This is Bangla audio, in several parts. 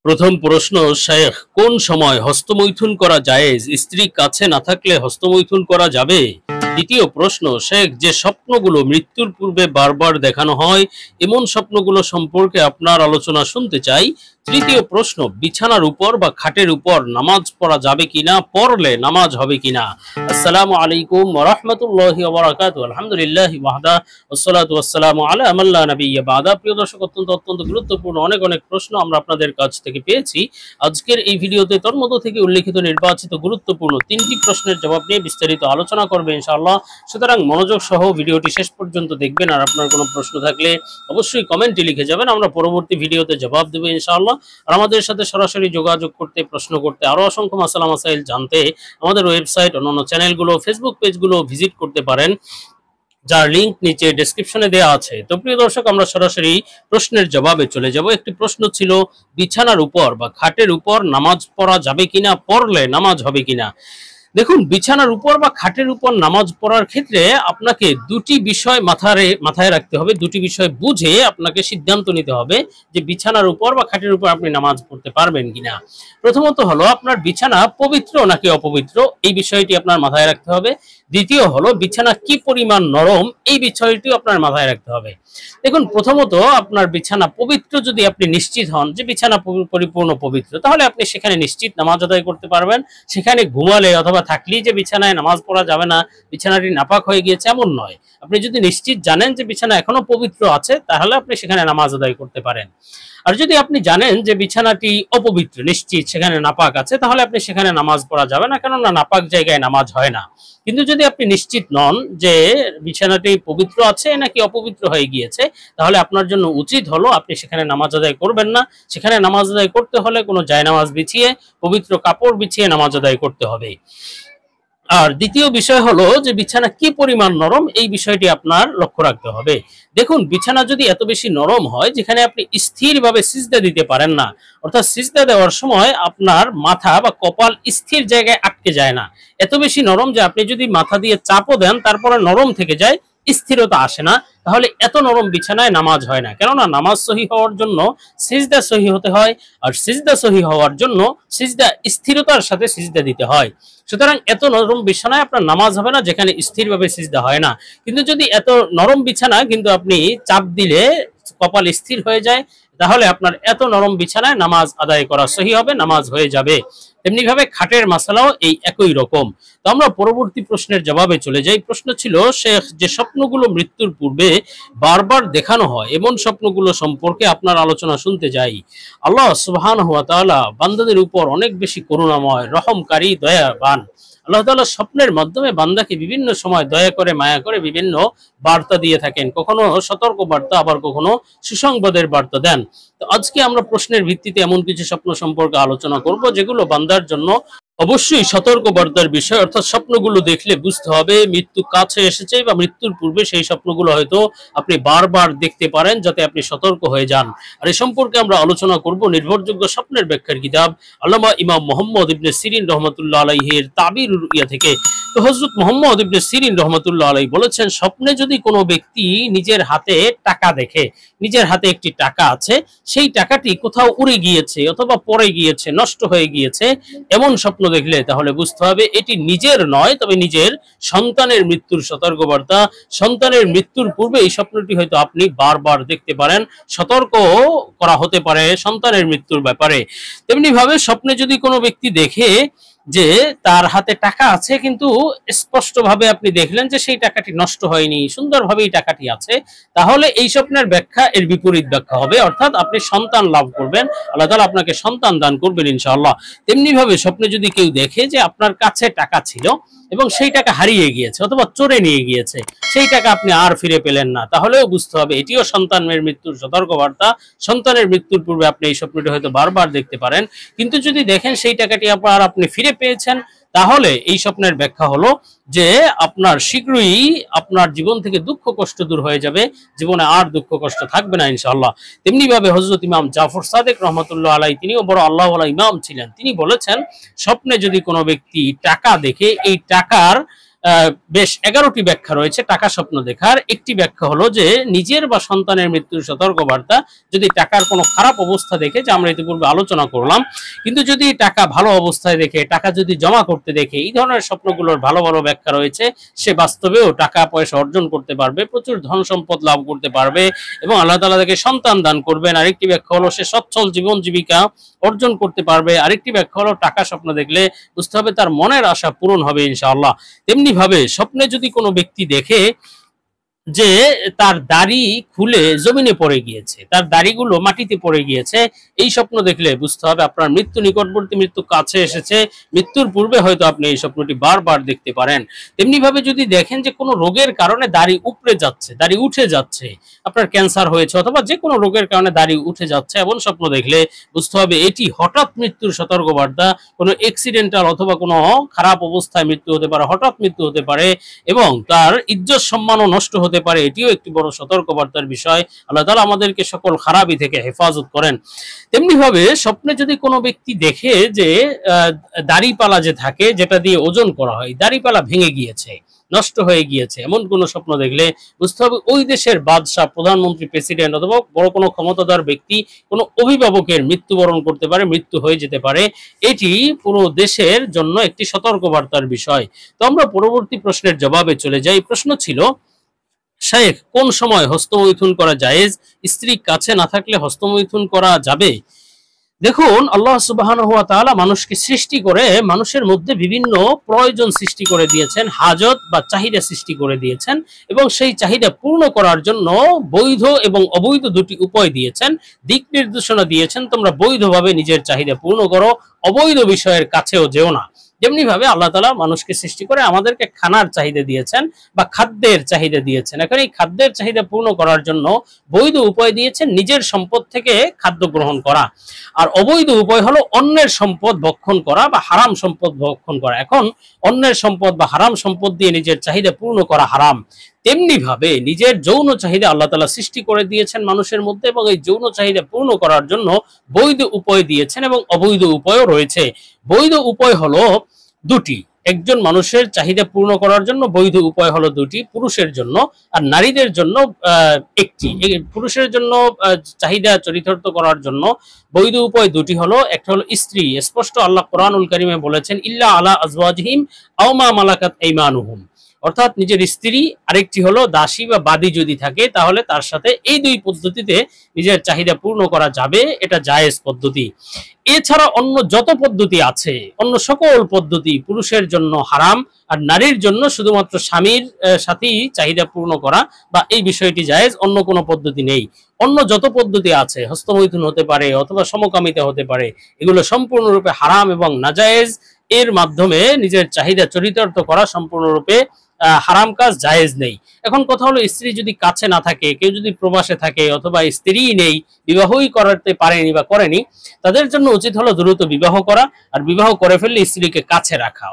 প্রথম প্রশ্ন, শেখ কোন সময় হস্তমৈথুন করা জায়েজ? স্ত্রী কাছে না থাকলে হস্তমৈথুন করা যাবে? দ্বিতীয় প্রশ্ন, শেখ যে স্বপ্নগুলো মৃত্যুর পূর্বে বারবার দেখানো হয় এমন স্বপ্নগুলো সম্পর্কে আপনার আলোচনা শুনতে চাই। তৃতীয় প্রশ্ন, বিছানার উপর বা খাটের উপর নামাজ পড়া যাবে কিনা, পড়লে নামাজ হবে কিনা? আসসালামু আলাইকুম ওয়া রাহমাতুল্লাহি ওয়া বারাকাতুহু। আলহামদুলিল্লাহি ওয়াহদা ওয়াসসালাতু ওয়াসসালামু আলা মান লা নাবিয়্যা বা'দা। প্রিয় দর্শক, অত্যন্ত গুরুত্বপূর্ণ অনেক প্রশ্ন আমরা আপনাদের কাছ থেকে পেয়েছি। আজকের এই ভিডিওতে তোর মধ্য থেকে উল্লেখিত নির্বাচিত গুরুত্বপূর্ণ 3টি প্রশ্নের জবাব নিয়ে বিস্তারিত আলোচনা করবে ইনশাআল্লাহ। সুতরাং মনোযোগ সহ ভিডিওটি শেষ পর্যন্ত দেখবেন। আর আপনার কোনো প্রশ্ন থাকলে অবশ্যই কমেন্টে লিখে যাবেন, আমরা পরবর্তী ভিডিওতে জবাব দেব ইনশাআল্লাহ। আর আমাদের সাথে সরাসরি যোগাযোগ করতে, প্রশ্ন করতে, আরো অসংখ্য মাসালা মাসাইল জানতে আমাদের ওয়েবসাইট, অন্যান্য চ্যানেলগুলো, ফেসবুক পেজগুলো ভিজিট করতে পারেন, যার লিংক নিচে ডেসক্রিপশনে দেওয়া আছে। তো প্রিয় দর্শক, আমরা সরাসরি প্রশ্নের জবাবে চলে যাব। একটি প্রশ্ন ছিল, বিছানার উপর বা খাটের উপর নামাজ পড়া যাবে কিনা, পড়লে নামাজ হবে কিনা? দেখুন, বিছানার উপর বা খাটের উপর নামাজ পড়ার ক্ষেত্রে আপনাকে দুটি বিষয় মাথায় রাখতে হবে। দুটি বিষয় বুঝে আপনাকে সিদ্ধান্ত নিতে হবে যে বিছানার উপর বা খাটের উপর আপনি নামাজ পড়তে পারবেন কিনা। প্রথমত হলো, আপনার বিছানা পবিত্র নাকি অপবিত্র, এই বিষয়টি আপনার মাথায় রাখতে হবে। দ্বিতীয় হলো, বিছানা কি পরিমাণ নরম, এই বিষয়টিও আপনার মাথায় রাখতে হবে। দেখুন, প্রথমত আপনার বিছানা পবিত্র যদি আপনি নিশ্চিত হন যে বিছানা পরিপূর্ণ পবিত্র, তাহলে আপনি সেখানে নিশ্চিত নামাজ আদায় করতে পারবেন। সেখানে ঘুমালে অথবা থাকলেই যে বিছানায় নামাজ পড়া যাবে না, বিছানাটি নাপাক হয়ে গিয়েছে, এমন নয়। আপনি যদি নিশ্চিত জানেন যে বিছানা এখনো পবিত্র আছে, তাহলে আপনি সেখানে নামাজ আদায় করতে পারেন। আর যদি আপনি জানেন যে বিছানাটি অপবিত্র, নিশ্চিত সেখানে নাপাক আছে, তাহলে আপনি সেখানে নামাজ পড়া যাবে না, কেননা নাপাক জায়গায় নামাজ হয় না। কিন্তু যদি আপনি নিশ্চিত নন যে বিছানাটি পবিত্র আছে নাকি অপবিত্র হয়ে গিয়েছে, তাহলে আপনার জন্য উচিত হলো আপনি সেখানে নামাজ আদায় করবেন না। সেখানে নামাজ আদায় করতে হলে কোনো জায়নামাজ বিছিয়ে, পবিত্র কাপড় বিছিয়ে নামাজ আদায় করতে হবে। আর দ্বিতীয় বিষয় হলো যে বিছানা কি পরিমাণ নরম, এই বিষয়টি আপনার লক্ষ্য রাখতে হবে। দেখুন, বিছানা যদি এত বেশি নরম হয় যেখানে আপনি স্থিরভাবে সিজদা দিতে পারেন না, অর্থাৎ সিজদা দেওয়ার সময় আপনার মাথা বা কপাল স্থির জায়গায় আটকে যায় না, এত বেশি নরম যে আপনি যদি মাথা দিয়ে চাপও দেন তারপরে নরম থেকে যায়, স্থিরতা আসে না, তাহলে এত নরম বিছানায় নামাজ হয় না। কেননা নামাজ সহি হওয়ার জন্য সিজদা সহি হতে হয়, আর সিজদা সহি হওয়ার জন্য সিজদা স্থিরতার সাথে সিজদা দিতে হয়। সুতরাং এত নরম বিছানায় আপনার নামাজ হবে না যেখানে স্থিরভাবে সিজদা হয় না। কিন্তু যদি এত নরম বিছানা কিন্তু আপনি চাপ দিলে কপাল স্থির হয়ে যায়, তাহলে আপনার এত নরম বিছানায় নামাজ আদায় করা সহি হবে, নামাজ হয়ে যাবে। তেমনি ভাবে খাটের মাসালাও এই একই রকম। তো আমরা পরবর্তী প্রশ্নের জবাবে চলে যাই। প্রশ্ন ছিল, শেখ যে স্বপ্নগুলো মৃত্যুর পূর্বে বারবার দেখানো হয় এমন স্বপ্নগুলো সম্পর্কে আপনার আলোচনা শুনতে চাই। আল্লাহ সুবহানাহু ওয়া তাআলা বান্দাদের উপর অনেক বেশি করুণাময়, রহমকারী, দয়াবান। আল্লাহ তাআলা স্বপ্নের মাধ্যমে বান্দাকে বিভিন্ন সময় দয়া করে, মায়া করে বিভিন্ন বার্তা দিয়ে থাকেন। কখনো সতর্ক বার্তা, আবার কখনো সুসংবাদের বার্তা দেন। তো আজকে আমরা প্রশ্নের ভিত্তিতে এমন কিছু স্বপ্ন সম্পর্কে আলোচনা করব যেগুলো বান্দার জন্য অবশ্যই সতর্ক বার্তার বিষয়। অর্থাৎ স্বপ্নগুলো দেখলে বুঝতে হবে মৃত্যু কাছে এসেছে, বা মৃত্যুর পূর্বে সেই স্বপ্নগুলো হয়তো আপনি বারবার দেখতে পারেন, যাতে আপনি সতর্ক হয়ে যান। আর এই সম্পর্কে আমরা আলোচনা করব নির্ভরযোগ্য স্বপ্নের ব্যাখ্যার কিতাব আল্লামা ইমাম মুহাম্মদ ইবনে সিরিন রহমাতুল্লাহ আলাইহির তাবির রুইয়া থেকে। তো হযরত মুহাম্মদ ইবনে সিরিন রহমাতুল্লাহ আলাইহি বলেছেন, স্বপ্নে যদি কোনো ব্যক্তি নিজের হাতে টাকা দেখে, নিজের হাতে একটি টাকা আছে, সেই টাকাটি কোথাও উড়ে গিয়েছে অথবা পড়ে গিয়েছে, নষ্ট হয়ে গিয়েছে, এমন স্বপ্ন দেখলে তাহলে বুঝতে হবে এটি নিজের নয়, তবে নিজের সন্তানের মৃত্যুর সতর্কবার্তা। সন্তানের মৃত্যুর পূর্বে এই স্বপ্নটি হয়তো আপনি বারবার দেখতে পারেন, সতর্ক করা হতে পারে সন্তানের মৃত্যুর ব্যাপারে। তেমনি ভাবে স্বপ্নে যদি কোনো ব্যক্তি দেখে যে তার হাতে টাকা আছে, কিন্তু স্পষ্টভাবে আপনি দেখলেন যে সেই টাকাটি নষ্ট হয়নি, সুন্দরভাবে এই টাকাটি আছে, তাহলে এই স্বপ্নের ব্যাখ্যা এর বিপরীত ব্যাখ্যা হবে, অর্থাৎ আপনি সন্তান লাভ করবেন, আল্লাহ তাআলা আপনাকে সন্তান দান করবেন ইনশাআল্লাহ। তেমনি ভাবে স্বপ্নে যদি কেউ দেখে যে আপনার কাছে টাকা ছিল এবং সেই টাকা হারিয়ে গিয়েছে অথবা চোরে নিয়ে গিয়েছে, সেই টাকা আপনি আর ফিরে পেলেন না, তাহলেও বুঝতে হবে এটিও সন্তানের মৃত্যুর সতর্কবার্তা। সন্তানের মৃত্যুর পূর্বে আপনি এই স্বপ্নটি হয়তো বারবার দেখতে পারেন, কিন্তু যদি দেখেন সেই টাকাটি আপনি ফিরে পেয়েছেন, তাহলে এই স্বপ্নের ব্যাখ্যা হলো যে আপনার শীঘ্রই আপনার জীবন থেকে দুঃখ কষ্ট দূর হয়ে যাবে, জীবনে আর দুঃখ কষ্ট থাকবে না ইনশাআল্লাহ। তেমনি ভাবে হযরত ইমাম জাফর সাদিক রহমাতুল্লাহ আলাইহি, তিনিও বড় আল্লাহওয়ালা ইমাম ছিলেন, তিনি বলেছেন, স্বপ্নে যদি কোনো ব্যক্তি টাকা দেখে, এই টাকার বেশ 11টি ব্যাখ্যা রয়েছে টাকা স্বপ্ন দেখার। একটি ব্যাখ্যা হলো যে নিজের বা সন্তানের মৃত্যুর সতর্কবার্তা, যদি টাকার কোনো খারাপ অবস্থা দেখে, যে আমরা ইতিপূর্বে আলোচনা করলাম। কিন্তু যদি টাকা ভালো অবস্থায় দেখে, টাকা যদি জমা করতে দেখে, এই ধরনের স্বপ্নগুলোর ভালো ভালো ব্যাখ্যা রয়েছে। সে বাস্তবেও টাকা পয়সা অর্জন করতে পারবে, প্রচুর ধন সম্পদ লাভ করতে পারবে এবং আল্লাহ তাআলা তাকে সন্তান দান করবেন। আরেকটি ব্যাখ্যা হলো সে সচ্ছল জীবন জীবিকা অর্জন করতে পারবে। আরেকটি ব্যাখ্যা হলো টাকা স্বপ্ন দেখলে বুঝতে হবে তার মনের আশা পূরণ হবে ইনশাআল্লাহ। তেমনি ভাবে স্বপ্নে যদি কোনো ব্যক্তি দেখে যে তার দাড়ি খুলে জমিনে পড়ে গিয়েছে, তার দাড়িগুলো মাটিতে পড়ে গিয়েছে, এই স্বপ্ন দেখলে বুঝতে হবে আপনার মৃত্যু নিকটবর্তী, মৃত্যু কাছে এসেছে। মৃত্যুর পূর্বে হয়তো আপনি এই স্বপ্নটি বারবার দেখতে পারেন। তেমনি ভাবে যদি দেখেন যে কোনো রোগের কারণে দাড়ি উপড়ে যাচ্ছে, দাড়ি উঠে যাচ্ছে, আপনার ক্যান্সার হয়েছে অথবা যে কোনো রোগের কারণে দাড়ি উঠে যাচ্ছে, এমন স্বপ্ন দেখলে বুঝতে হবে এটি হঠাৎ মৃত্যুর সতর্কবার্তা। কোনো অ্যাক্সিডেন্টাল অথবা কোনো খারাপ অবস্থায় মৃত্যু হতে পারে, হঠাৎ মৃত্যু হতে পারে এবং তার ইজ্জত সম্মানও নষ্ট হতে পারে। এটিও একটি বড় সতর্কবার্তার বিষয়। আল্লাহ তাআলা আমাদেরকে সকল খারাপি থেকে হেফাজত করেন। তেমনি ভাবে স্বপ্নে যদি কোনো ব্যক্তি দেখে যে দাড়িপালা যে থাকে, যেটা দিয়ে ওজন করা হয়, দাড়িপালা ভেঙে গিয়েছে, নষ্ট হয়ে গিয়েছে, এমন কোনো স্বপ্ন দেখলে বুঝতে হবে ওই দেশের বাদশাহ, প্রধানমন্ত্রী, প্রেসিডেন্ট অথবা বড় কোনো ক্ষমতাধর ব্যক্তি, কোনো অভিভাবকের মৃত্যুবরণ করতে পারে, মৃত্যু হয়ে যেতে পারে। এটি পুরো দেশের জন্য একটি সতর্কবার্তার বিষয়। তো আমরা পরবর্তী প্রশ্নের জবাবে চলে যাই। প্রশ্ন ছিল, শাইখ কোন সময় হস্তমৈথুন করা জায়েজ? স্ত্রী কাছে না থাকলে হস্তমৈথুন করা যাবে? দেখুন, আল্লাহ সুবহানাহু ওয়া তাআলা মানুষকে সৃষ্টি করে মানুষের মধ্যে বিভিন্ন প্রয়োজন সৃষ্টি করে দিয়েছেন, হাজত বা চাহিদা সৃষ্টি করে দিয়েছেন এবং সেই চাহিদা পূর্ণ করার জন্য বৈধ এবং অবৈধ দুটি উপায় দিয়েছেন, দিক নির্দেশনা দিয়েছেন। তোমরা বৈধভাবে নিজের চাহিদা পূর্ণ করো, অবৈধ বিষয়ের কাছেও যেও না। যেমনি ভাবে আল্লাহ তাআলা মানুষকে সৃষ্টি করে আমাদেরকে খানার চাহিদা দিয়েছেন বা খাদ্যের চাহিদা দিয়েছেন। এখন এই খাদ্যের চাহিদা পূর্ণ করার জন্য বৈধ উপায় দিয়েছেন নিজের সম্পদ থেকে খাদ্য গ্রহণ করা, আর অবৈধ উপায় হলো অন্যের সম্পদ ভক্ষণ করা বা হারাম সম্পদ ভক্ষণ করা। এখন অন্যের সম্পদ বা হারাম সম্পদ দিয়ে নিজের চাহিদা পূর্ণ করা হারাম। তেমনি ভাবে নিজের যৌন চাহিদা আল্লাহ তাআলা সৃষ্টি করে দিয়েছেন মানুষের মধ্যে এবং এই যৌন চাহিদা পূর্ণ করার জন্য বৈধ উপায় দিয়েছেন এবং অবৈধ উপায়ও রয়েছে। বৈধ উপায় হলো দুটি। একজন মানুষের চাহিদা পূর্ণ করার জন্য বৈধ উপায় হলো দুটি, পুরুষের জন্য আর নারীদের জন্য একটি। পুরুষের জন্য চাহিদা চরিতার্থ করার জন্য বৈধ উপায় দুটি হলো, একটা হলো স্ত্রী। স্পষ্ট আল্লাহ কোরআনুল কারীমে বলেছেন, ইল্লা আলা আজওয়াজিহিম আও মা মালাকাত আইমানুহুম, অর্থাৎ নিজের স্ত্রী, আরেকটি হলো দাসী বা বাদী যদি থাকে, তাহলে তার সাথে এই দুই পদ্ধতিতে নিজের চাহিদা পূর্ণ করা যাবে, এটা জায়েজ পদ্ধতি। এছাড়া অন্য যত পদ্ধতি আছে, অন্য সকল পদ্ধতি পুরুষের জন্য হারাম আর নারীর জন্য শুধুমাত্র স্বামীর সাথেই চাহিদা পূর্ণ করা বা এই বিষয়টি জায়েজ, অন্য কোনো পদ্ধতি নেই। অন্য যত পদ্ধতি আছে, হস্তমৈথুন হতে পারে অথবা সমকামিতা হতে পারে, এগুলো সম্পূর্ণরূপে হারাম এবং নাজায়েজ। এর মাধ্যমে নিজের চাহিদা চরিতার্থ করা সম্পূর্ণরূপে হারাম কাজ, জায়েজ নেই। এখন কথা হলো, স্ত্রী যদি কাছে না থাকে, কেউ যদি প্রবাসে থাকে অথবা স্ত্রী নেই, বিবাহই করাতে পারেনি বা করেনি, তাদের জন্য উচিত হলো দ্রুত বিবাহ করা, আর বিবাহ করে ফেললে স্ত্রীকে কাছে রাখা।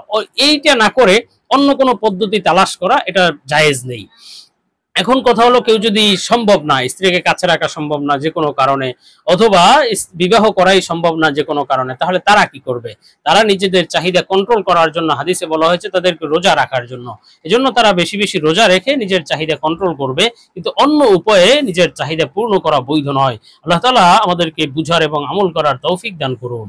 এইটা না করে অন্য কোনো পদ্ধতি তালাশ করা, এটা জায়েজ নেই। এখন কথা হলো, কেউ যদি সম্ভব না, স্ত্রীকে কাছে রাখা সম্ভব না যে কোনো কারণে, অথবা বিবাহ করাই সম্ভব না যে কোনো কারণে, তাহলে তারা কি করবে? তারা নিজেদের চাহিদা কন্ট্রোল করার জন্য হাদিসে বলা হয়েছে তাদেরকে রোজা রাখার জন্য। এজন্য তারা বেশি বেশি রোজা রেখে নিজের চাহিদা কন্ট্রোল করবে, কিন্তু অন্য উপায়ে নিজের চাহিদা পূর্ণ করা বৈধ নয়। আল্লাহ তাআলা আমাদেরকে বুঝার এবং আমল করার তৌফিক দান করুন।